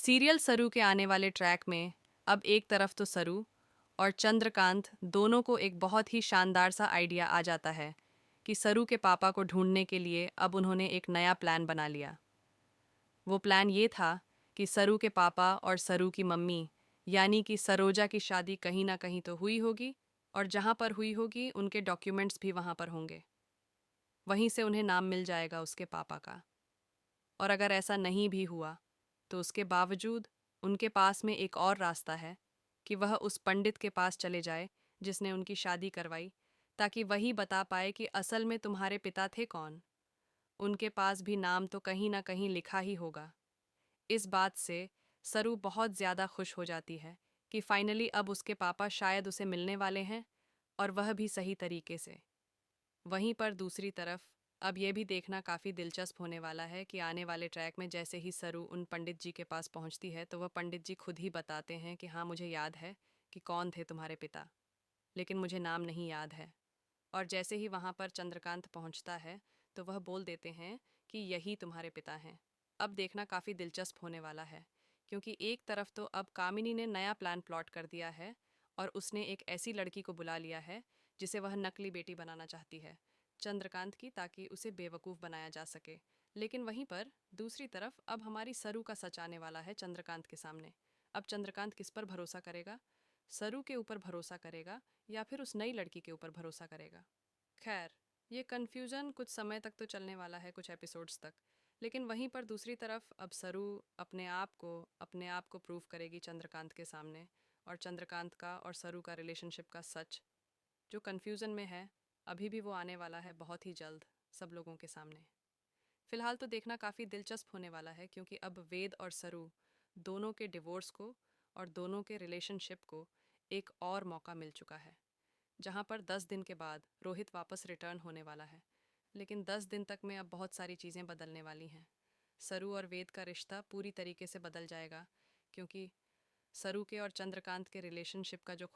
Serial सरू के आने वाले ट्रैक में अब एक तरफ तो सरू और चंद्रकांत दोनों को एक बहुत ही शानदार सा आइडिया आ जाता है कि सरू के पापा को ढूंढने के लिए अब उन्होंने एक नया प्लान बना लिया। वो प्लान ये था कि सरू के पापा और सरू की मम्मी यानी कि सरोजा की शादी कहीं ना कहीं तो हुई होगी, और जहाँ पर हुई होगी उनके डॉक्यूमेंट्स भी वहाँ पर होंगे। वहीं से उन्हें नाम मिल जाएगा उसके पापा का। और अगर ऐसा नहीं भी हुआ तो उसके बावजूद उनके पास में एक और रास्ता है कि वह उस पंडित के पास चले जाए जिसने उनकी शादी करवाई, ताकि वही बता पाए कि असल में तुम्हारे पिता थे कौन। उनके पास भी नाम तो कहीं ना कहीं लिखा ही होगा। इस बात से सरू बहुत ज़्यादा खुश हो जाती है कि फाइनली अब उसके पापा शायद उसे मिलने वाले हैं, और वह भी सही तरीके से। वहीं पर दूसरी तरफ अब यह भी देखना काफ़ी दिलचस्प होने वाला है कि आने वाले ट्रैक में जैसे ही सरू उन पंडित जी के पास पहुंचती है तो वह पंडित जी खुद ही बताते हैं कि हाँ, मुझे याद है कि कौन थे तुम्हारे पिता, लेकिन मुझे नाम नहीं याद है। और जैसे ही वहाँ पर चंद्रकांत पहुँचता है तो वह बोल देते हैं कि यही तुम्हारे पिता हैं। अब देखना काफ़ी दिलचस्प होने वाला है, क्योंकि एक तरफ तो अब कामिनी ने नया प्लान प्लॉट कर दिया है और उसने एक ऐसी लड़की को बुला लिया है जिसे वह नकली बेटी बनाना चाहती है चंद्रकांत की, ताकि उसे बेवकूफ़ बनाया जा सके। लेकिन वहीं पर दूसरी तरफ अब हमारी सरू का सच आने वाला है चंद्रकांत के सामने। अब चंद्रकांत किस पर भरोसा करेगा? सरू के ऊपर भरोसा करेगा या फिर उस नई लड़की के ऊपर भरोसा करेगा? खैर, ये कन्फ्यूज़न कुछ समय तक तो चलने वाला है, कुछ एपिसोड्स तक। लेकिन वहीं पर दूसरी तरफ अब सरू अपने आप को प्रूव करेगी चंद्रकांत के सामने, और चंद्रकांत का और सरू का रिलेशनशिप का सच जो कन्फ्यूज़न में है अभी भी वो आने वाला है बहुत ही जल्द सब लोगों के सामने। फिलहाल तो देखना काफ़ी दिलचस्प होने वाला है, क्योंकि अब वेद और सरू दोनों के डिवोर्स को और दोनों के रिलेशनशिप को एक और मौका मिल चुका है, जहाँ पर 10 दिन के बाद रोहित वापस रिटर्न होने वाला है। लेकिन 10 दिन तक में अब बहुत सारी चीज़ें बदलने वाली हैं। सरू और वेद का रिश्ता पूरी तरीके से बदल जाएगा, क्योंकि सरू के और चंद्रकांत के रिलेशनशिप का जो